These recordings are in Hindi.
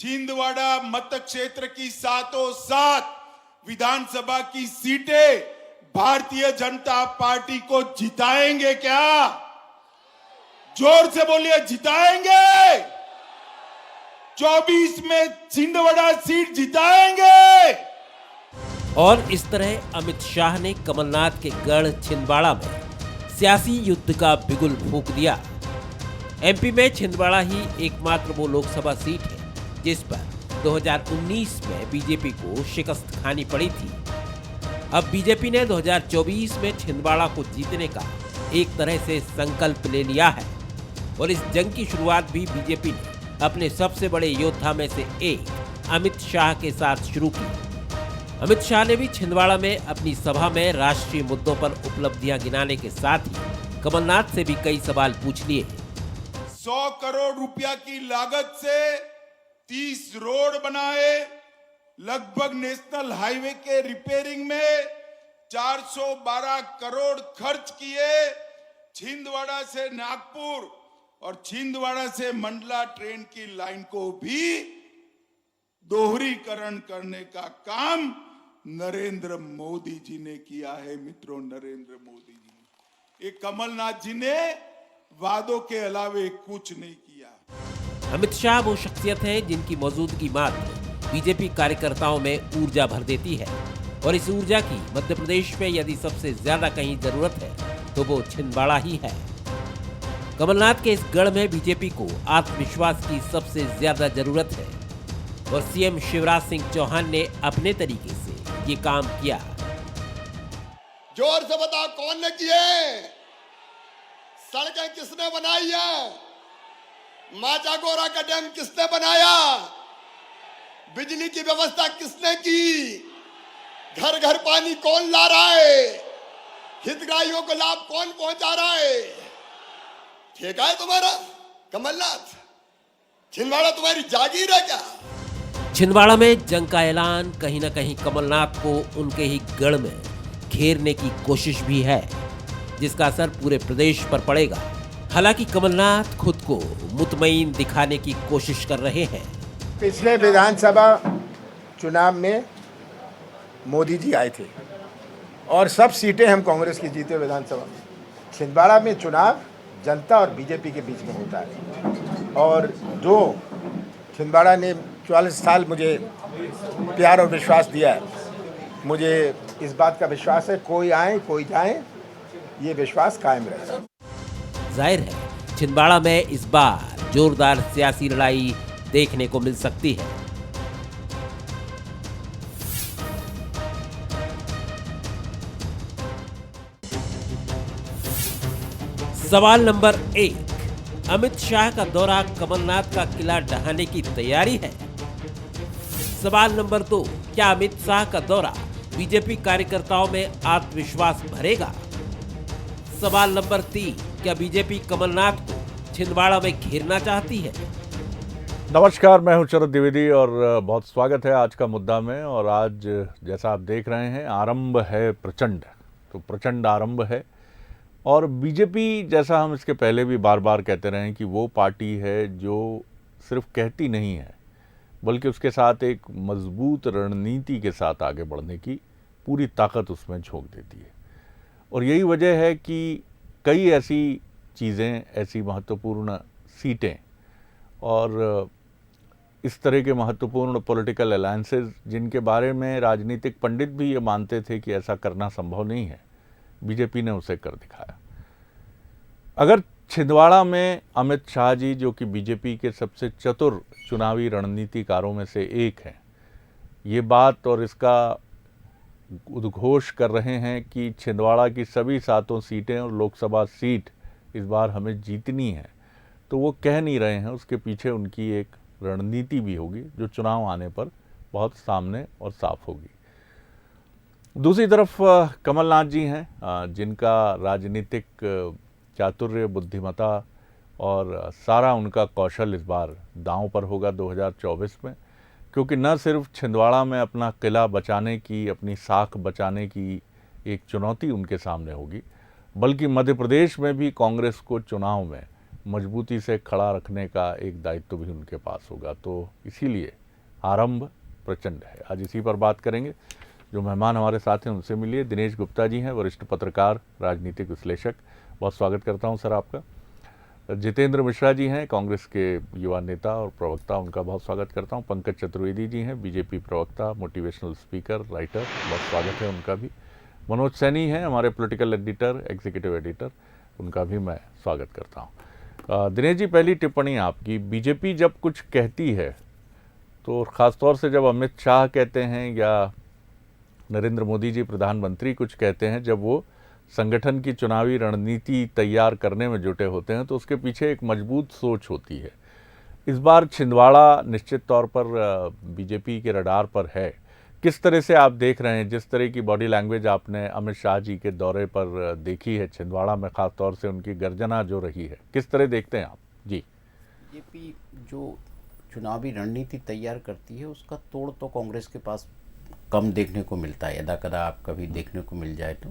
छिंदवाड़ा मत क्षेत्र की सातों सात विधानसभा की सीटें भारतीय जनता पार्टी को जिताएंगे क्या? जोर से बोलिए, जिताएंगे। 24 में छिंदवाड़ा सीट जिताएंगे। और इस तरह अमित शाह ने कमलनाथ के गढ़ छिंदवाड़ा में सियासी युद्ध का बिगुल फूंक दिया। एमपी में छिंदवाड़ा ही एकमात्र वो लोकसभा सीट है जिस पर 2019 में बीजेपी को शिकस्त खानी पड़ी थी। अब बीजेपी ने 2024 में छिंदवाड़ा को जीतने का एक तरह से संकल्प ले लिया है और इस जंग की शुरुआत भी बीजेपी ने अपने सबसे बड़े योद्धा में से एक अमित शाह के साथ शुरू की। अमित शाह ने भी छिंदवाड़ा में अपनी सभा में राष्ट्रीय मुद्दों पर उपलब्धियां गिनाने के साथ ही कमलनाथ से भी कई सवाल पूछ लिए। 100 करोड़ रुपया की लागत से 30 रोड बनाए, लगभग नेशनल हाईवे के रिपेयरिंग में 412 करोड़ खर्च किए। छिंदवाड़ा से नागपुर और छिंदवाड़ा से मंडला ट्रेन की लाइन को भी दोहरीकरण करने का काम नरेंद्र मोदी जी ने किया है। मित्रों, नरेंद्र मोदी जी ने, ये कमलनाथ जी ने वादों के अलावे कुछ नहीं किया। अमित शाह वो शख्सियत है जिनकी मौजूदगी मात्र बीजेपी कार्यकर्ताओं में ऊर्जा भर देती है और इस ऊर्जा की मध्य प्रदेश में यदि सबसे ज्यादा कहीं जरूरत है तो वो छिंदवाड़ा ही है। कमलनाथ के इस गढ़ में बीजेपी को आत्मविश्वास की सबसे ज्यादा जरूरत है और सीएम शिवराज सिंह चौहान ने अपने तरीके से ये काम किया। जोर से बताओ, कौन ने किए? सड़कें किसने बनाई है? माचागोरा का डैम किसने बनाया? बिजली की व्यवस्था किसने की? घर घर पानी कौन ला रहा है? हितग्राहियों को लाभ कौन पहुंचा रहा है? ठेका है तुम्हारा कमलनाथ? छिंदवाड़ा तुम्हारी जागीर है क्या? छिंदवाड़ा में जंग का ऐलान कहीं न कहीं कमलनाथ को उनके ही गढ़ में घेरने की कोशिश भी है जिसका असर पूरे प्रदेश पर पड़ेगा। हालांकि कमलनाथ खुद को मुतमईन दिखाने की कोशिश कर रहे हैं। पिछले विधानसभा चुनाव में मोदी जी आए थे और सब सीटें हम कांग्रेस की जीते विधानसभा में। छिंदवाड़ा में चुनाव जनता और बीजेपी के बीच में होता है और जो छिंदवाड़ा ने 44 साल मुझे प्यार और विश्वास दिया है, मुझे इस बात का विश्वास है कोई आए कोई जाए, ये विश्वास कायम रहेगा। जाहिर है छिंदवाड़ा में इस बार जोरदार सियासी लड़ाई देखने को मिल सकती है। सवाल नंबर 1, अमित शाह का दौरा कमलनाथ का किला ढहाने की तैयारी है। सवाल नंबर 2, क्या अमित शाह का दौरा बीजेपी कार्यकर्ताओं में आत्मविश्वास भरेगा? सवाल नंबर 3, क्या बीजेपी कमलनाथ को छिंदवाड़ा में घेरना चाहती है? नमस्कार, मैं हूं शरद द्विवेदी और बहुत स्वागत है आज का मुद्दा में। और आज जैसा आप देख रहे हैं आरंभ है प्रचंड, तो प्रचंड आरंभ है। और बीजेपी, जैसा हम इसके पहले भी बार बार कहते रहे हैं कि वो पार्टी है जो सिर्फ कहती नहीं है बल्कि उसके साथ एक मजबूत रणनीति के साथ आगे बढ़ने की पूरी ताकत उसमें झोंक देती है। और यही वजह है कि कई ऐसी चीज़ें, ऐसी महत्वपूर्ण सीटें और इस तरह के महत्वपूर्ण पॉलिटिकल अलायंसेस जिनके बारे में राजनीतिक पंडित भी ये मानते थे कि ऐसा करना संभव नहीं है, बीजेपी ने उसे कर दिखाया। अगर छिंदवाड़ा में अमित शाह जी, जो कि बीजेपी के सबसे चतुर चुनावी रणनीतिकारों में से एक हैं, ये बात और इसका उद्घोष कर रहे हैं कि छिंदवाड़ा की सभी सातों सीटें और लोकसभा सीट इस बार हमें जीतनी है, तो वो कह नहीं रहे हैं, उसके पीछे उनकी एक रणनीति भी होगी जो चुनाव आने पर बहुत सामने और साफ होगी। दूसरी तरफ कमलनाथ जी हैं जिनका राजनीतिक चातुर्य, बुद्धिमता और सारा उनका कौशल इस बार दांव पर होगा 2024 में, क्योंकि न सिर्फ छिंदवाड़ा में अपना किला बचाने की, अपनी साख बचाने की एक चुनौती उनके सामने होगी, बल्कि मध्य प्रदेश में भी कांग्रेस को चुनाव में मजबूती से खड़ा रखने का एक दायित्व भी उनके पास होगा। तो इसीलिए आरंभ प्रचंड है। आज इसी पर बात करेंगे। जो मेहमान हमारे साथ हैं उनसे मिलिए। दिनेश गुप्ता जी हैं, वरिष्ठ पत्रकार, राजनीतिक विश्लेषक। बहुत स्वागत करता हूं सर आपका। जितेंद्र मिश्रा जी हैं, कांग्रेस के युवा नेता और प्रवक्ता, उनका बहुत स्वागत करता हूं। पंकज चतुर्वेदी जी हैं, बीजेपी प्रवक्ता, मोटिवेशनल स्पीकर, राइटर, बहुत स्वागत है उनका भी। मनोज सैनी हैं, हमारे पॉलिटिकल एडिटर, एग्जीक्यूटिव एडिटर, उनका भी मैं स्वागत करता हूँ। दिनेश जी, पहली टिप्पणी आपकी। बीजेपी जब कुछ कहती है तो ख़ासतौर से जब अमित शाह कहते हैं या नरेंद्र मोदी जी प्रधानमंत्री कुछ कहते हैं, जब वो संगठन की चुनावी रणनीति तैयार करने में जुटे होते हैं तो उसके पीछे एक मजबूत सोच होती है। इस बार छिंदवाड़ा निश्चित तौर पर बीजेपी के रडार पर है। किस तरह से आप देख रहे हैं, जिस तरह की बॉडी लैंग्वेज आपने अमित शाह जी के दौरे पर देखी है छिंदवाड़ा में, ख़ास तौर से उनकी गर्जना जो रही है, किस तरह देखते हैं आप? जी, बीजेपी जो चुनावी रणनीति तैयार करती है उसका तोड़ तो कांग्रेस के पास कम देखने को मिलता है। यदा कदा आप कभी देखने को मिल जाए तो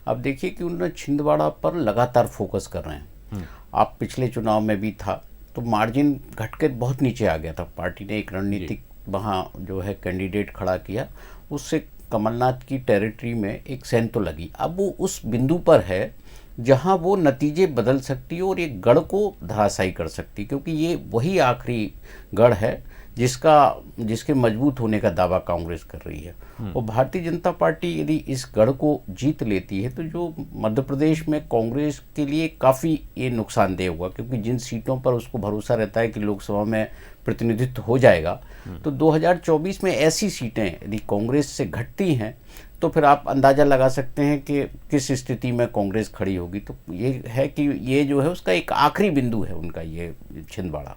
अब देखिए कि उन्होंने छिंदवाड़ा पर लगातार फोकस कर रहे हैं। आप पिछले चुनाव में भी था तो मार्जिन घटकर बहुत नीचे आ गया था। पार्टी ने एक रणनीतिक वहाँ जो है कैंडिडेट खड़ा किया, उससे कमलनाथ की टेरिटरी में एक सेंध तो लगी। अब वो उस बिंदु पर है जहाँ वो नतीजे बदल सकती है और एक गढ़ को धराशायी कर सकती है, क्योंकि ये वही आखिरी गढ़ है जिसके मजबूत होने का दावा कांग्रेस कर रही है। और भारतीय जनता पार्टी यदि इस गढ़ को जीत लेती है तो जो मध्य प्रदेश में कांग्रेस के लिए काफ़ी ये नुकसानदेह होगा, क्योंकि जिन सीटों पर उसको भरोसा रहता है कि लोकसभा में प्रतिनिधित्व हो जाएगा, तो 2024 में ऐसी सीटें यदि कांग्रेस से घटती हैं तो फिर आप अंदाज़ा लगा सकते हैं कि किस स्थिति में कांग्रेस खड़ी होगी। तो ये है कि ये जो है उसका एक आखिरी बिंदु है उनका, ये छिंदवाड़ा।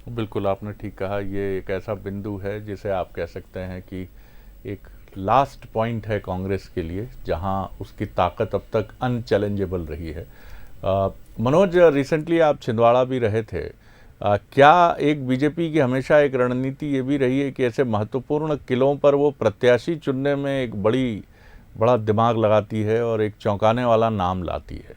बिल्कुल आपने ठीक कहा। ये एक ऐसा बिंदु है जिसे आप कह सकते हैं कि एक लास्ट पॉइंट है कांग्रेस के लिए, जहां उसकी ताकत अब तक अनचैलेंजेबल रही है। मनोज, रिसेंटली आप छिंदवाड़ा भी रहे थे। क्या एक बीजेपी की हमेशा एक रणनीति ये भी रही है कि ऐसे महत्वपूर्ण किलों पर वो प्रत्याशी चुनने में एक बड़ा दिमाग लगाती है और एक चौंकाने वाला नाम लाती है,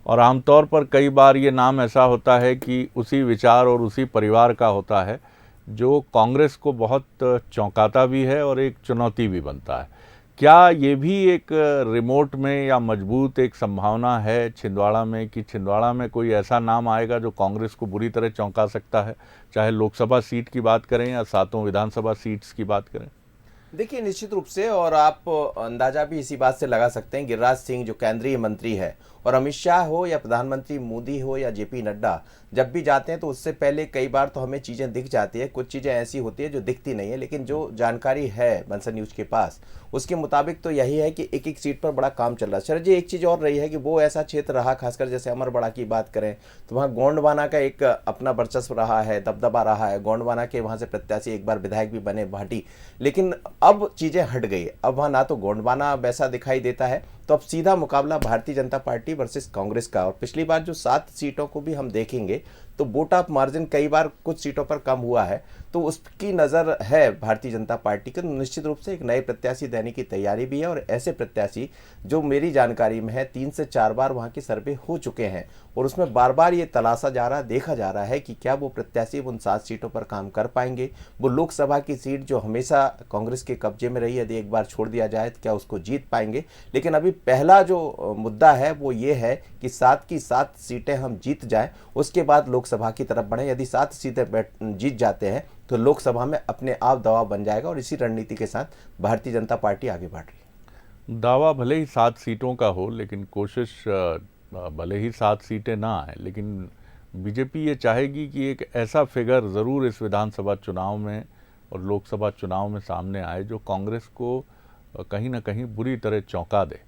और आमतौर पर कई बार ये नाम ऐसा होता है कि उसी विचार और उसी परिवार का होता है जो कांग्रेस को बहुत चौंकाता भी है और एक चुनौती भी बनता है। क्या ये भी एक रिमोट में या मजबूत एक संभावना है छिंदवाड़ा में कि छिंदवाड़ा में कोई ऐसा नाम आएगा जो कांग्रेस को बुरी तरह चौंका सकता है, चाहे लोकसभा सीट की बात करें या 7 विधानसभा सीट्स की बात करें? देखिए, निश्चित रूप से, और आप अंदाजा भी इसी बात से लगा सकते हैं, गिरिराज सिंह जो केंद्रीय मंत्री है, और अमित शाह हो या प्रधानमंत्री मोदी हो या जेपी नड्डा, जब भी जाते हैं तो उससे पहले कई बार तो हमें चीज़ें दिख जाती है, कुछ चीज़ें ऐसी होती है जो दिखती नहीं है, लेकिन जो जानकारी है बंसल न्यूज़ के पास उसके मुताबिक तो यही है कि एक एक सीट पर बड़ा काम चल रहा है। शरद जी, एक चीज़ और रही है कि वो ऐसा क्षेत्र रहा, खासकर जैसे अमरबड़ा की बात करें तो वहाँ गोंडवाना का एक अपना वर्चस्व रहा है, दबदबा रहा है। गोंडवाना के वहाँ से प्रत्याशी एक बार विधायक भी बने भाटी, लेकिन अब चीज़ें हट गई। अब वहाँ ना तो गोंडवाना वैसा दिखाई देता है, तो अब सीधा मुकाबला भारतीय जनता पार्टी वर्सेस कांग्रेस का। और पिछली बार जो 7 सीटों को भी हम देखेंगे तो वोट ऑफ मार्जिन कई बार कुछ सीटों पर कम हुआ है, तो उसकी नज़र है भारतीय जनता पार्टी की। तो निश्चित रूप से एक नए प्रत्याशी देने की तैयारी भी है, और ऐसे प्रत्याशी जो मेरी जानकारी में है 3 से 4 बार वहाँ की सर्वे हो चुके हैं, और उसमें बार बार ये तलाशा जा रहा, देखा जा रहा है कि क्या वो प्रत्याशी उन 7 सीटों पर काम कर पाएंगे। वो लोकसभा की सीट जो हमेशा कांग्रेस के कब्जे में रही है, यदि एक बार छोड़ दिया जाए तो क्या उसको जीत पाएंगे। लेकिन अभी पहला जो मुद्दा है वो ये है कि 7 की 7 सीटें हम जीत जाएं, उसके बाद लोकसभा की तरफ बढ़ें। यदि 7 सीटें जीत जाते हैं तो लोकसभा में अपने आप दबाव बन जाएगा, और इसी रणनीति के साथ भारतीय जनता पार्टी आगे बढ़ रही है। दावा भले ही 7 सीटों का हो, लेकिन कोशिश भले ही 7 सीटें ना आए, लेकिन बीजेपी ये चाहेगी कि एक ऐसा फिगर ज़रूर इस विधानसभा चुनाव में और लोकसभा चुनाव में सामने आए जो कांग्रेस को कहीं ना कहीं बुरी तरह चौंका दे,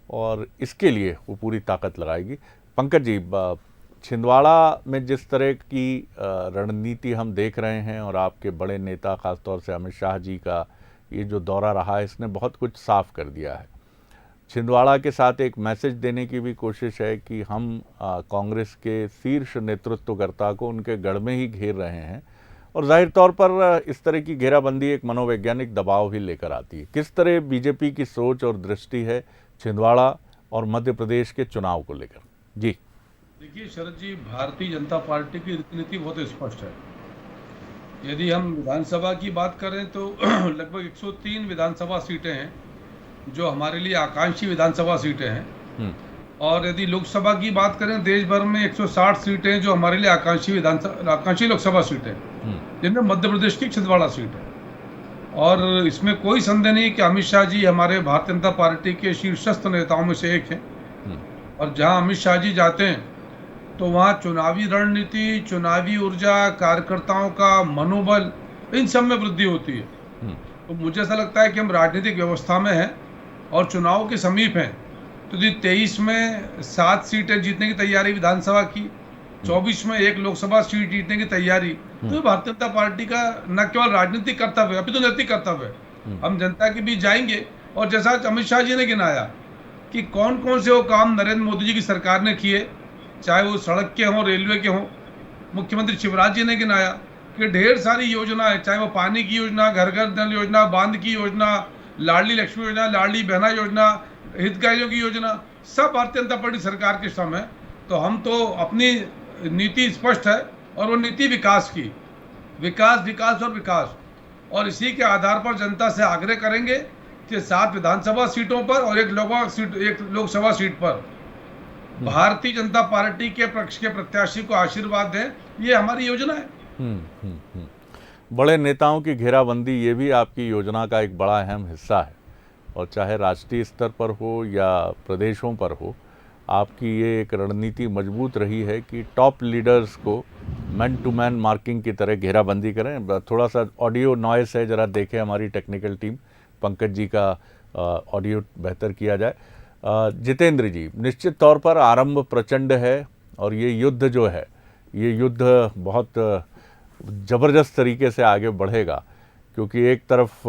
और इसके लिए वो पूरी ताकत लगाएगी। पंकज जी, छिंदवाड़ा में जिस तरह की रणनीति हम देख रहे हैं, और आपके बड़े नेता खासतौर से अमित शाह जी का ये जो दौरा रहा है, इसने बहुत कुछ साफ कर दिया है। छिंदवाड़ा के साथ एक मैसेज देने की भी कोशिश है कि हम कांग्रेस के शीर्ष नेतृत्वकर्ता को उनके गढ़ में ही घेर रहे हैं, और जाहिर तौर पर इस तरह की घेराबंदी एक मनोवैज्ञानिक दबाव भी लेकर आती है। किस तरह बीजेपी की सोच और दृष्टि है छिंदवाड़ा और मध्य प्रदेश के चुनाव को लेकर? जी, देखिए शरद जी, भारतीय जनता पार्टी की नीति बहुत स्पष्ट है। यदि हम विधानसभा की बात करें तो लगभग 103 विधानसभा सीटें हैं जो हमारे लिए आकांक्षी विधानसभा सीटें हैं, और यदि लोकसभा की बात करें देश भर में 160 सीटें जो हमारे लिए आकांक्षी लोकसभा सीटें हैं, जिनमें मध्य प्रदेश की छिंदवाड़ा सीट है। और इसमें कोई संदेह नहीं कि अमित शाह जी हमारे भारतीय जनता पार्टी के शीर्षस्थ नेताओं में से एक हैं, और जहां अमित शाह जी जाते हैं तो वहाँ चुनावी रणनीति, चुनावी ऊर्जा, कार्यकर्ताओं का मनोबल, इन सब में वृद्धि होती है। तो मुझे ऐसा लगता है कि हम राजनीतिक व्यवस्था में हैं और चुनाव के समीप हैं। तो यदि 23 में 7 सीटें जीतने की तैयारी विधानसभा की, 24 में 1 लोकसभा सीट जीतने की तैयारी, तो भारतीय जनता पार्टी का न केवल राजनीतिक कर्तव्य, अभी तो नैतिक कर्तव्य है। हम जनता के बीच जाएंगे, और जैसा अमित शाह जी ने गिनाया कि कौन कौन से वो काम नरेंद्र मोदी जी की सरकार ने किए, चाहे वो सड़क के हों, रेलवे के हों। मुख्यमंत्री शिवराज जी ने गिनाया कि ढेर सारी योजनाएं, चाहे वो पानी की योजना, घर घर नल योजना, बांध की योजना, लाडली लक्ष्मी योजना, लाडली बहना योजना, हितग्राहियों की योजना, सब भारतीय जनता पार्टी सरकार के श्रम है। तो हम तो अपनी नीति स्पष्ट है, और वो नीति विकास की, विकास विकास और विकास, और इसी के आधार पर जनता से आग्रह करेंगे कि 7 विधानसभा सीटों पर और 1 लोकसभा सीट पर भारतीय जनता पार्टी के पक्ष के प्रत्याशी को आशीर्वाद दें। ये हमारी योजना है। बड़े नेताओं की घेराबंदी, ये भी आपकी योजना का एक बड़ा अहम हिस्सा है, और चाहे राष्ट्रीय स्तर पर हो या प्रदेशों पर हो, आपकी ये एक रणनीति मजबूत रही है कि टॉप लीडर्स को मैन टू मैन मार्किंग की तरह घेराबंदी करें। थोड़ा सा ऑडियो नॉइस है, ज़रा देखें हमारी टेक्निकल टीम, पंकज जी का ऑडियो बेहतर किया जाए। जितेंद्र जी, निश्चित तौर पर आरंभ प्रचंड है, और ये युद्ध जो है, ये युद्ध बहुत ज़बरदस्त तरीके से आगे बढ़ेगा, क्योंकि एक तरफ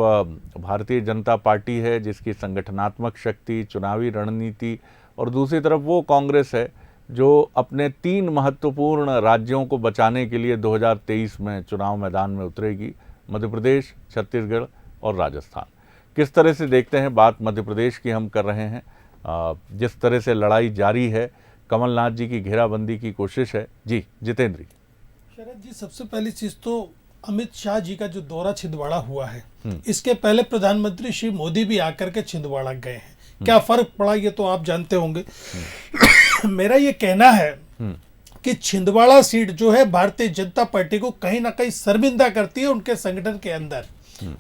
भारतीय जनता पार्टी है जिसकी संगठनात्मक शक्ति, चुनावी रणनीति, और दूसरी तरफ वो कांग्रेस है जो अपने 3 महत्वपूर्ण राज्यों को बचाने के लिए 2023 में चुनाव मैदान में उतरेगी, मध्य प्रदेश, छत्तीसगढ़ और राजस्थान। किस तरह से देखते हैं? बात मध्य प्रदेश की हम कर रहे हैं। जिस तरह से लड़ाई जारी है, कमलनाथ जी की घेराबंदी की कोशिश है। जी जितेंद्र जी। शरद जी, सबसे पहली चीज तो अमित शाह जी का जो दौरा छिंदवाड़ा हुआ है, इसके पहले प्रधानमंत्री श्री मोदी भी आकर के छिंदवाड़ा गए हैं। क्या फर्क पड़ा ये तो आप जानते होंगे। मेरा ये कहना है कि छिंदवाड़ा सीट जो है भारतीय जनता पार्टी को कहीं ना कहीं शर्मिंदा करती है उनके संगठन के अंदर।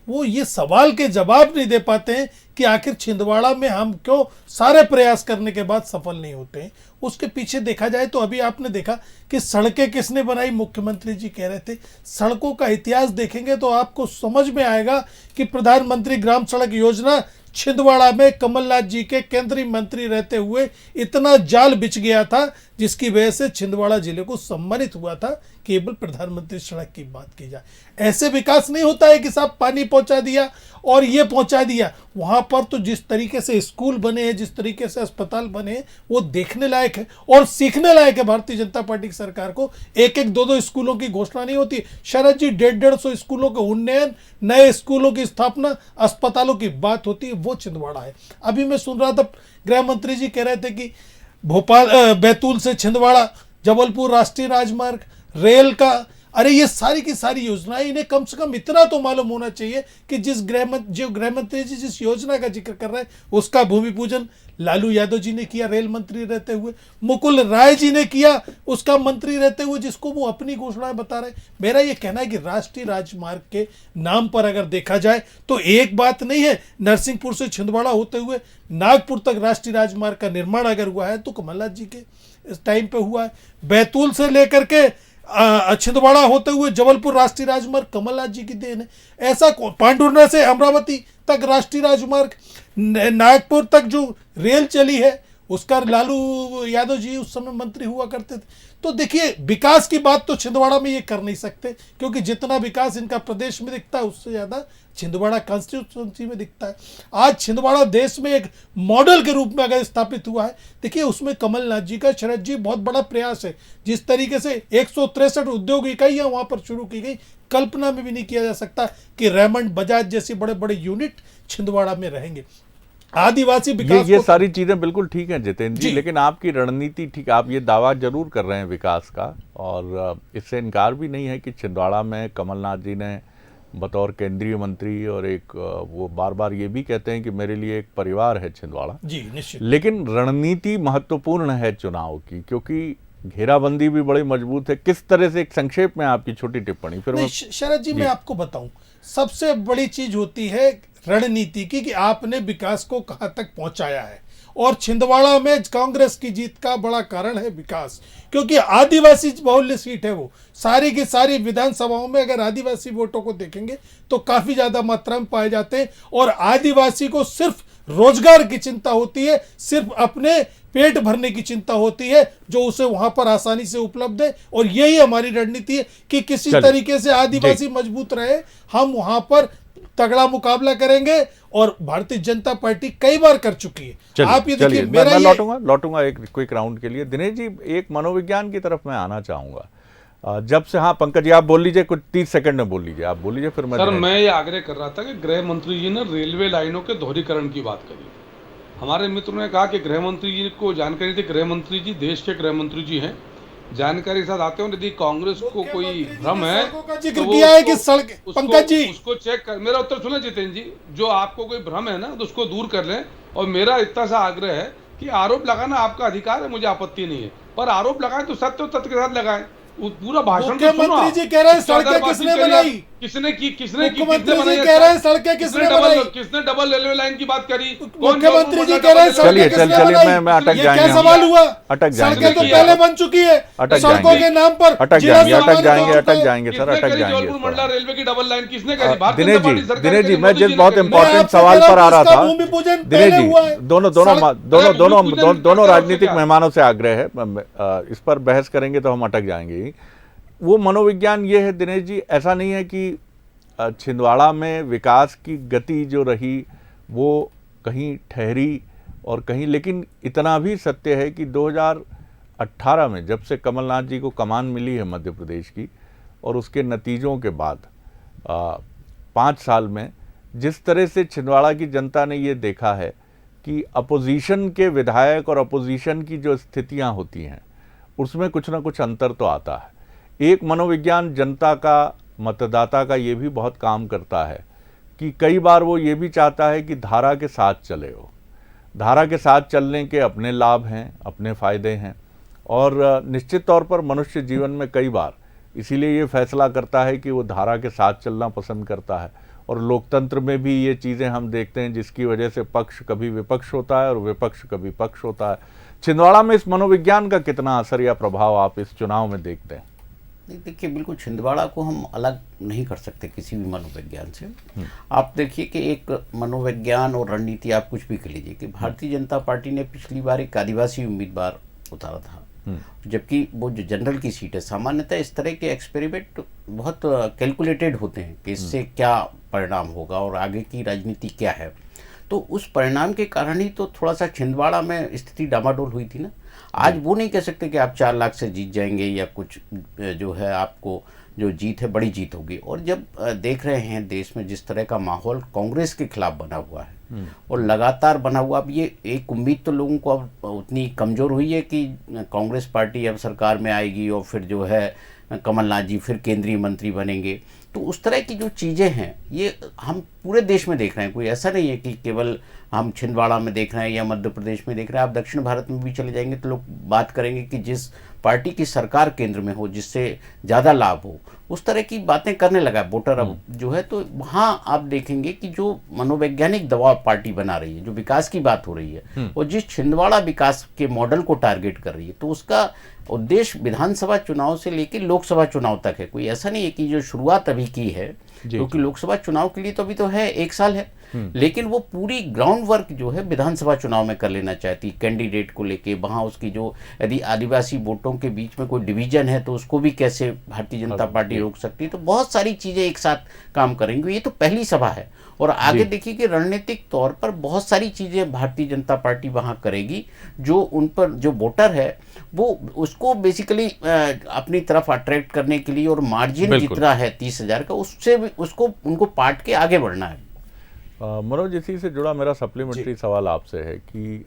वो ये सवाल के जवाब नहीं दे पाते हैं कि आखिर छिंदवाड़ा में हम क्यों सारे प्रयास करने के बाद सफल नहीं होते हैं। उसके पीछे देखा जाए तो अभी आपने देखा कि सड़कें किसने बनाई, मुख्यमंत्री जी कह रहे थे। सड़कों का इतिहास देखेंगे तो आपको समझ में आएगा कि प्रधानमंत्री ग्राम सड़क योजना छिंदवाड़ा में कमलनाथ जी के केंद्रीय मंत्री रहते हुए इतना जाल बिछ गया था, जिसकी वजह से छिंदवाड़ा जिले को सम्मानित हुआ था। केवल प्रधानमंत्री सड़क की बात की जाए, ऐसे विकास नहीं होता है कि साहब पानी पहुंचा दिया और ये पहुंचा दिया। वहां पर तो जिस तरीके से स्कूल बने हैं, जिस तरीके से अस्पताल बने हैं, वो देखने लायक है और सीखने लायक है। भारतीय जनता पार्टी की सरकार को 1-1, 2-2 स्कूलों की घोषणा नहीं होती। शरद जी, 150-150 स्कूलों के उन्नयन, नए स्कूलों की स्थापना, अस्पतालों की बात होती है, वो छिंदवाड़ा है। अभी मैं सुन रहा था गृह मंत्री जी कह रहे थे कि भोपाल, बैतूल से छिंदवाड़ा, जबलपुर राष्ट्रीय राजमार्ग, रेल का, अरे ये सारी की सारी योजनाएं, इन्हें कम से कम इतना तो मालूम होना चाहिए कि गृह मंत्री जी जिस योजना का जिक्र कर रहे हैं उसका भूमि पूजन लालू यादव जी ने किया रेल मंत्री रहते हुए, मुकुल राय जी ने किया उसका मंत्री रहते हुए, जिसको वो अपनी घोषणाएं बता रहे। मेरा ये कहना है कि राष्ट्रीय राजमार्ग के नाम पर अगर देखा जाए तो एक बात नहीं है, नरसिंहपुर से छिंदवाड़ा होते हुए नागपुर तक राष्ट्रीय राजमार्ग का निर्माण अगर हुआ है तो कमलनाथ जी के इस टाइम पे हुआ है। बैतूल से लेकर के छिंदवाड़ा होते हुए जबलपुर राष्ट्रीय राजमार्ग कमलनाथ जी की देन है। ऐसा पांडुर्ना से अमरावती तक राष्ट्रीय राजमार्ग, नागपुर तक जो रेल चली है उसका लालू यादव जी उस समय मंत्री हुआ करते थे। तो देखिए, विकास की बात तो छिंदवाड़ा में ये कर नहीं सकते, क्योंकि जितना विकास इनका प्रदेश में दिखता है उससे ज़्यादा छिंदवाड़ा कॉन्स्टिट्यूंसी में दिखता है। आज छिंदवाड़ा देश में एक मॉडल के रूप में अगर स्थापित हुआ है, देखिए उसमें कमलनाथ जी का, शरद जी, बहुत बड़ा प्रयास है। जिस तरीके से 163 उद्योग इकाइयाँ वहाँ पर शुरू की गई, कल्पना में भी नहीं किया जा सकता कि रेमंड, बजाज जैसी बड़े बड़े यूनिट छिंदवाड़ा में रहेंगे। आदिवासी ये विकास ये को सारी चीजें बिल्कुल ठीक है जितेंद्र जी, जी। लेकिन आपकी रणनीति ठीक, आप ये दावा जरूर कर रहे हैं विकास का, और इससे इनकार भी नहीं है कि छिंदवाड़ा में कमलनाथ जी ने बतौर केंद्रीय मंत्री और एक वो बार बार ये भी कहते हैं कि मेरे लिए एक परिवार है छिंदवाड़ा। जी निश्चित। लेकिन रणनीति महत्वपूर्ण है चुनाव की, क्योंकि घेराबंदी भी बड़ी मजबूत है। किस तरह से, एक संक्षेप में आपकी छोटी टिप्पणी, फिर नहीं, मैं शरद जी मैं आपको बताऊं, सबसे बड़ी चीज होती है रणनीति की कि आपने विकास को कहां तक पहुंचाया है। और छिंदवाड़ा में कांग्रेस की जीत का बड़ा कारण है विकास, क्योंकि आदिवासी बहुल्य सीट है वो। सारी की सारी विधानसभाओं में अगर आदिवासी वोटों को देखेंगे तो काफी ज्यादा मात्रा में पाए जाते हैं, और आदिवासी को सिर्फ रोजगार की चिंता होती है, सिर्फ अपने पेट भरने की चिंता होती है, जो उसे वहां पर आसानी से उपलब्ध है। और यही हमारी रणनीति है कि किसी चलिए। तरीके से आदिवासी मजबूत रहे, हम वहां पर तगड़ा मुकाबला करेंगे, और भारतीय जनता पार्टी कई बार कर चुकी है। आप ये देखिए, मेरा मैं ये लौटूंगा एक क्विक राउंड के लिए। दिनेश जी, एक मनोविज्ञान की तरफ मैं आना चाहूंगा। जब से, हाँ पंकज जी आप बोल लीजिए, कुछ 30 सेकंड में बोल लीजिए, आप बोल लीजिए, फिर सर मैं ये आग्रह कर रहा था कि गृह मंत्री जी ने रेलवे लाइनों के दोहरीकरण की बात करी। हमारे मित्र ने कहा कि गृह मंत्री जी को जानकारी थी। गृह मंत्री जी देश के गृह मंत्री जी हैं, जानकारी के साथ आते हैं। यदि कांग्रेस को कोई भ्रम है का जिक्र किया है कि सड़क, पंकज जी उसको चेक कर, मेरा उत्तर सुने जितेंद्र जी, जो आपको कोई भ्रम है ना तो उसको दूर कर लें। और मेरा इतना सा आग्रह है कि आरोप लगाना आपका अधिकार है, मुझे आपत्ति नहीं है, पर आरोप लगाएं तो सत्य और तथ्य के साथ लगाएं। पूरा भाषण तो सुनो। मुख्यमंत्री जी कह रहे हैं सड़कें किसने बनाई, किसने की, मुख्यमंत्री जी कह रहे हैं सड़कें किसने बनाई, किसने डबल रेलवे लाइन की बात करी, मुख्यमंत्री जी कह रहे हैं चलिए सड़कें किसने चलिए, बनाई? मैं अटक ये जाएंगे, क्या सवाल हुआ? अटक जाएंगे, सड़कें तो पहले बन चुकी है, अटक सड़कों जाएंगे, के नाम पर अटक जिला जाएंगे, समारोह अटक जाएंगे, हो चुका अटक है। जाएंगे सर, अटक जाएंगे इस जौनपुर पर। मंडला रेलवे की डबल लाइन किसने करी? भारतीय दिनेश जनता जी, पार्टी सरकार दिनेश जी, करी, मैं मोदी जिस जी बहुत ने करी। इंपॉर्टेंट आपसे सवाल कह पर आ रहा उसका था, भूमि पूजन दिनेश पहले जी, हुआ है। दोनों राजनीतिक मेहमानों से आग्रह है, इस पर बहस करेंगे तो हम अटक जाएंगे ही। वो मनोविज्ञान ये है दिनेश जी, ऐसा नहीं है कि छिंदवाड़ा में विकास की गति जो रही वो कहीं ठहरी और कहीं, लेकिन इतना भी सत्य है कि 2018 में जब से कमलनाथ जी को कमान मिली है मध्य प्रदेश की, और उसके नतीजों के बाद 5 साल में जिस तरह से छिंदवाड़ा की जनता ने ये देखा है कि अपोजिशन के विधायक और अपोजिशन की जो स्थितियां होती हैं उसमें कुछ ना कुछ अंतर तो आता है। एक मनोविज्ञान जनता का, मतदाता का ये भी बहुत काम करता है कि कई बार वो ये भी चाहता है कि धारा के साथ चले हो। धारा के साथ चलने के अपने लाभ हैं, अपने फ़ायदे हैं, और निश्चित तौर पर मनुष्य जीवन में कई बार इसीलिए ये फैसला करता है कि वो धारा के साथ चलना पसंद करता है। और लोकतंत्र में भी ये चीज़ें हम देखते हैं जिसकी वजह से पक्ष कभी विपक्ष होता है और विपक्ष कभी पक्ष होता है। छिंदवाड़ा में इस मनोविज्ञान का कितना असर या प्रभाव आप इस चुनाव में देखते हैं? नहीं, देखिए बिल्कुल छिंदवाड़ा को हम अलग नहीं कर सकते किसी भी मनोविज्ञान से। आप देखिए कि एक मनोविज्ञान और रणनीति आप कुछ भी कर लीजिए कि भारतीय जनता पार्टी ने पिछली बार एक आदिवासी उम्मीदवार उतारा था, जबकि वो जो जनरल की सीट है, सामान्यतः इस तरह के एक्सपेरिमेंट बहुत कैलकुलेटेड होते हैं कि इससे क्या परिणाम होगा और आगे की राजनीति क्या है। तो उस परिणाम के कारण ही तो थोड़ा सा छिंदवाड़ा में स्थिति डामाडोल हुई थी ना। आज वो नहीं कह सकते कि आप 4 लाख से जीत जाएंगे या कुछ जो है आपको जो जीत है बड़ी जीत होगी। और जब देख रहे हैं देश में जिस तरह का माहौल कांग्रेस के खिलाफ बना हुआ है और लगातार बना हुआ, अब ये एक उम्मीद तो लोगों को अब उतनी कमज़ोर हुई है कि कांग्रेस पार्टी अब सरकार में आएगी और फिर जो है कमलनाथ जी फिर केंद्रीय मंत्री बनेंगे। तो उस तरह की जो चीज़ें हैं ये हम पूरे देश में देख रहे हैं, कोई ऐसा नहीं है कि केवल हम छिंदवाड़ा में देख रहे हैं या मध्य प्रदेश में देख रहे हैं। आप दक्षिण भारत में भी चले जाएंगे तो लोग बात करेंगे कि जिस पार्टी की सरकार केंद्र में हो, जिससे ज़्यादा लाभ हो, उस तरह की बातें करने लगा वोटर अब जो है। तो वहाँ आप देखेंगे कि जो मनोवैज्ञानिक दबाव पार्टी बना रही है, जो विकास की बात हो रही है और जिस छिंदवाड़ा विकास के मॉडल को टारगेट कर रही है, तो उसका उद्देश्य विधानसभा चुनाव से लेकर लोकसभा चुनाव तक है। कोई ऐसा नहीं है कि जो शुरुआत अभी की है, क्योंकि लोकसभा चुनाव के लिए तो अभी तो है 1 साल है, लेकिन वो पूरी ग्राउंड वर्क जो है विधानसभा चुनाव में कर लेना चाहती कैंडिडेट को लेके। वहाँ उसकी जो यदि आदिवासी वोटों के बीच में कोई डिवीजन है तो उसको भी कैसे भारतीय जनता पार्टी रोक सकती है। तो बहुत सारी चीज़ें एक साथ काम करेंगे। ये तो पहली सभा है और आगे देखिए कि रणनीतिक तौर पर बहुत सारी चीज़ें भारतीय जनता पार्टी वहाँ करेगी जो उन पर जो वोटर है वो उसको बेसिकली अपनी तरफ अट्रैक्ट करने के लिए, और मार्जिन जितना है 30,000 का, उससे भी उसको उनको पाट के आगे बढ़ना है। मनोज, इसी से जुड़ा मेरा सप्लीमेंट्री सवाल आपसे है कि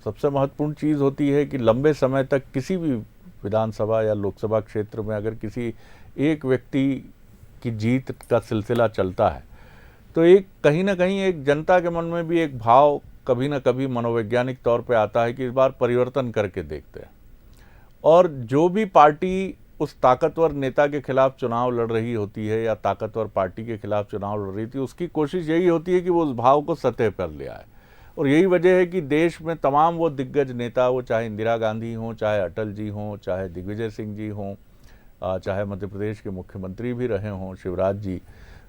सबसे महत्वपूर्ण चीज़ होती है कि लंबे समय तक किसी भी विधानसभा या लोकसभा क्षेत्र में अगर किसी एक व्यक्ति की जीत का सिलसिला चलता है तो एक कहीं ना कहीं एक जनता के मन में भी एक भाव कभी ना कभी मनोवैज्ञानिक तौर पे आता है कि इस बार परिवर्तन करके देखते हैं। और जो भी पार्टी उस ताकतवर नेता के खिलाफ चुनाव लड़ रही होती है या ताकतवर पार्टी के खिलाफ चुनाव लड़ रही थी, उसकी कोशिश यही होती है कि वो उस भाव को सतह पर ले आए। और यही वजह है कि देश में तमाम वो दिग्गज नेता, वो चाहे इंदिरा गांधी हों, चाहे अटल जी हों, चाहे दिग्विजय सिंह जी हों, चाहे मध्य प्रदेश के मुख्यमंत्री भी रहे हों शिवराज जी,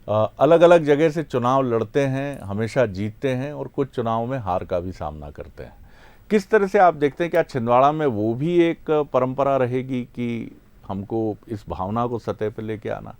अलग अलग जगह से चुनाव लड़ते हैं, हमेशा जीतते हैं और कुछ चुनाव में हार का भी सामना करते हैं। किस तरह से आप देखते हैं, क्या छिंदवाड़ा में वो भी एक परंपरा रहेगी कि हमको इस भावना को सतह पर लेके आना?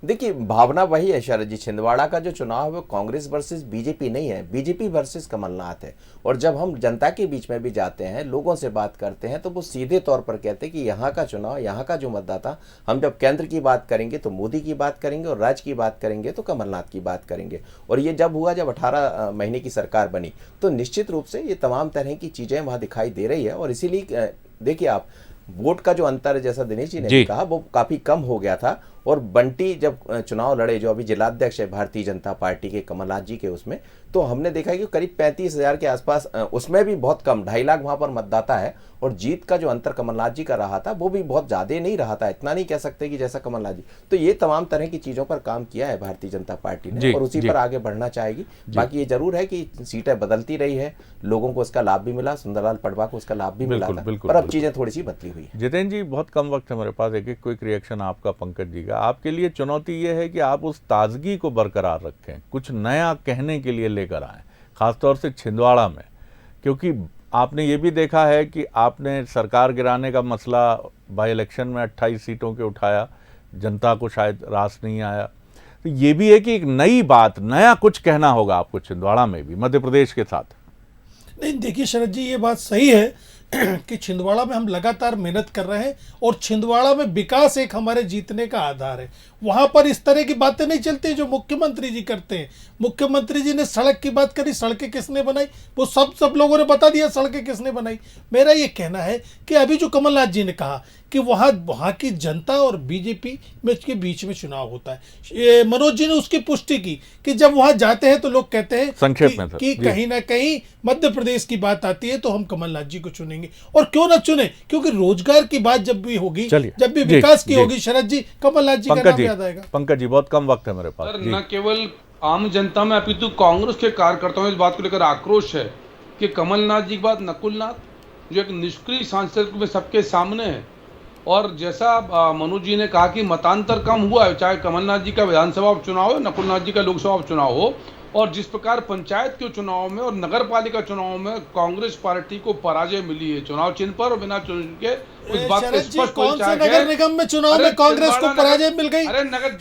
देखिए, भावना वही है शरद जी। छिंदवाड़ा का जो चुनाव है वो कांग्रेस वर्सेस बीजेपी नहीं है, बीजेपी वर्सेस कमलनाथ है। और जब हम जनता के बीच में भी जाते हैं, लोगों से बात करते हैं, तो वो सीधे तौर पर कहते हैं कि यहाँ का चुनाव, यहाँ का जो मतदाता, हम जब केंद्र की बात करेंगे तो मोदी की बात करेंगे और राज्य की बात करेंगे तो कमलनाथ की बात करेंगे। और ये जब हुआ, जब 18 महीने की सरकार बनी, तो निश्चित रूप से ये तमाम तरह की चीज़ें वहाँ दिखाई दे रही है। और इसीलिए देखिए आप, वोट का जो अंतर है, जैसा दिनेश जी ने भी कहा, वो काफ़ी कम हो गया था। और बंटी जब चुनाव लड़े, जो अभी जिलाध्यक्ष है भारतीय जनता पार्टी के, कमलनाथ जी के, उसमें तो हमने देखा कि करीब 35,000 के आसपास, उसमें भी बहुत कम, 2.5 लाख वहाँ पर मतदाता है। और जीत का जो अंतर कमलनाथ जी का रहा था वो भी बहुत ज़्यादा नहीं रहा था, इतना नहीं कह सकते कि जैसा कमलनाथ जी। तो ये तमाम तरह की चीज़ों पर काम किया है भारतीय जनता पार्टी ने और उसी पर आगे बढ़ना चाहेगी। बाकी ये जरूर है कि सीटें बदलती रही है, लोगों को उसका लाभ भी मिला, सुंदरलाल पटवा को उसका लाभ भी मिला था, पर अब चीज़ें थोड़ी सी बदली हुई है। जितेंद्र जी, बहुत कम वक्त है मेरे पास, एक क्विक रिएक्शन आपका पंकज जी का। आपके लिए चुनौती ये है कि आप उस ताजगी को बरकरार रखें, कुछ नया कहने के लिए लेकर आएँ, खासतौर से छिंदवाड़ा में, क्योंकि आपने ये भी देखा है कि आपने सरकार गिराने का मसला बाई इलेक्शन में 28 सीटों के उठाया, जनता को शायद रास नहीं आया। तो ये भी है कि एक नई बात, नया कुछ कहना होगा आपको छिंदवाड़ा में भी, मध्य प्रदेश के साथ। नहीं, देखिए शरद जी, ये बात सही है कि छिंदवाड़ा में हम लगातार मेहनत कर रहे हैं और छिंदवाड़ा में विकास एक हमारे जीतने का आधार है। वहां पर इस तरह की बातें नहीं चलती जो मुख्यमंत्री जी करते हैं। मुख्यमंत्री जी ने सड़क की बात करी, सड़कें किसने बनाई वो सब लोगों ने बता दिया, सड़कें किसने बनाई। मेरा ये कहना है कि अभी जो कमलनाथ जी ने कहा कि वहाँ की जनता और बीजेपी में के बीच में चुनाव होता है, मनोज जी ने उसकी पुष्टि की कि जब वहां जाते हैं तो लोग कहते हैं संक्षेप में कि कहीं ना कहीं मध्य प्रदेश की बात आती है तो हम कमलनाथ जी को चुनेंगे। और क्यों ना चुने, क्योंकि रोजगार की बात जब भी होगी, जब भी विकास की होगी, शरद जी, कमलनाथ जी का नाम याद आएगा। पंकज जी, बहुत कम वक्त है मेरे पास। न केवल आम जनता में अपितु कांग्रेस के कार्यकर्ताओं में इस बात को लेकर आक्रोश है कि कमलनाथ जी के बाद नकुलनाथ, जो एक निष्क्रिय सांसद में सबके सामने है। और जैसा मनोज जी ने कहा कि मतांतर कम हुआ है, चाहे कमलनाथ जी का विधानसभा उपचुनाव हो, नकुलनाथ जी का लोकसभा उपचुनाव हो। और जिस प्रकार पंचायत के चुनाव में और नगर पालिका चुनाव में कांग्रेस पार्टी को पराजय मिली है चुनाव चिन्ह पर और बिना चुन के, उस बात का स्पष्ट कौन से नगर निगम में चुनाव में कांग्रेस को पराजय मिल गई?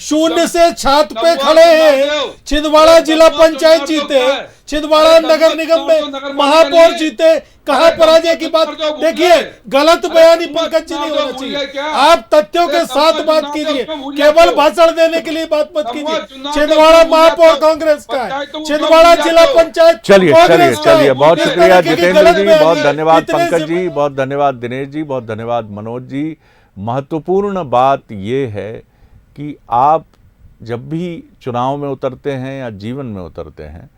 0 से छात पे खड़े हैं। छिंदवाड़ा जिला पंचायत जीते, छिंदवाड़ा नगर निगम में महापौर जीते, कहाँ पराजय की बात? देखिए, गलत बयानी पंकज जी नहीं होना चाहिए। आप तथ्यों के साथ बात कीजिए, केवल भाषण देने के लिए बात मत कीजिए। छिंदवाड़ा महापौर कांग्रेस का है, छिंदवाड़ा जिला पंचायत कांग्रेस का है। बहुत शुक्रिया जितेंद्र जी, बहुत धन्यवाद पंकज जी, बहुत धन्यवाद दिनेश जी, बहुत धन्यवाद मनोज जी। महत्वपूर्ण बात ये है कि आप जब भी चुनाव में उतरते हैं या जीवन में उतरते हैं,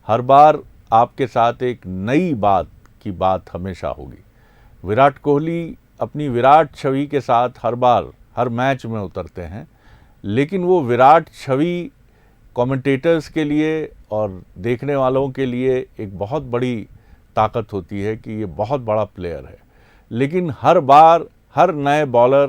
हर बार आपके साथ एक नई बात की बात हमेशा होगी। विराट कोहली अपनी विराट छवि के साथ हर बार हर मैच में उतरते हैं, लेकिन वो विराट छवि कमेंटेटर्स के लिए और देखने वालों के लिए एक बहुत बड़ी ताकत होती है कि ये बहुत बड़ा प्लेयर है। लेकिन हर बार हर नए बॉलर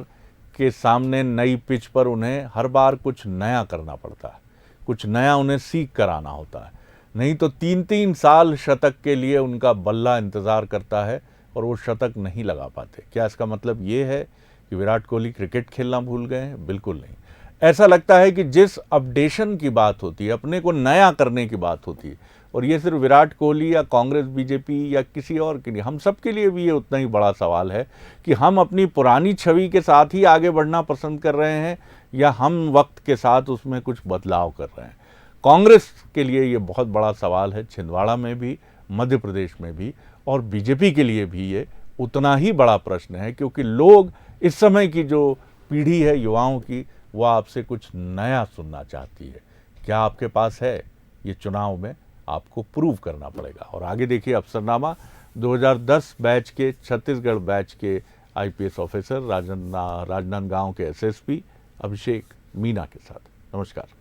के सामने नई पिच पर उन्हें हर बार कुछ नया करना पड़ता है, कुछ नया उन्हें सीख कर आना होता है। नहीं तो 3-3 साल शतक के लिए उनका बल्ला इंतज़ार करता है और वो शतक नहीं लगा पाते। क्या इसका मतलब ये है कि विराट कोहली क्रिकेट खेलना भूल गए हैं? बिल्कुल नहीं। ऐसा लगता है कि जिस अपडेशन की बात होती है, अपने को नया करने की बात होती है, और ये सिर्फ विराट कोहली या कांग्रेस बीजेपी या किसी और के लिए, हम सब के लिए भी ये उतना ही बड़ा सवाल है कि हम अपनी पुरानी छवि के साथ ही आगे बढ़ना पसंद कर रहे हैं या हम वक्त के साथ उसमें कुछ बदलाव कर रहे हैं। कांग्रेस के लिए ये बहुत बड़ा सवाल है, छिंदवाड़ा में भी, मध्य प्रदेश में भी, और बीजेपी के लिए भी ये उतना ही बड़ा प्रश्न है, क्योंकि लोग इस समय की जो पीढ़ी है युवाओं की, वो आपसे कुछ नया सुनना चाहती है। क्या आपके पास है, ये चुनाव में आपको प्रूव करना पड़ेगा। और आगे देखिए अफसरनामा 2010 बैच के, छत्तीसगढ़ बैच के IPS ऑफिसर राजनांदगांव के SSP अभिषेक मीना के साथ। नमस्कार।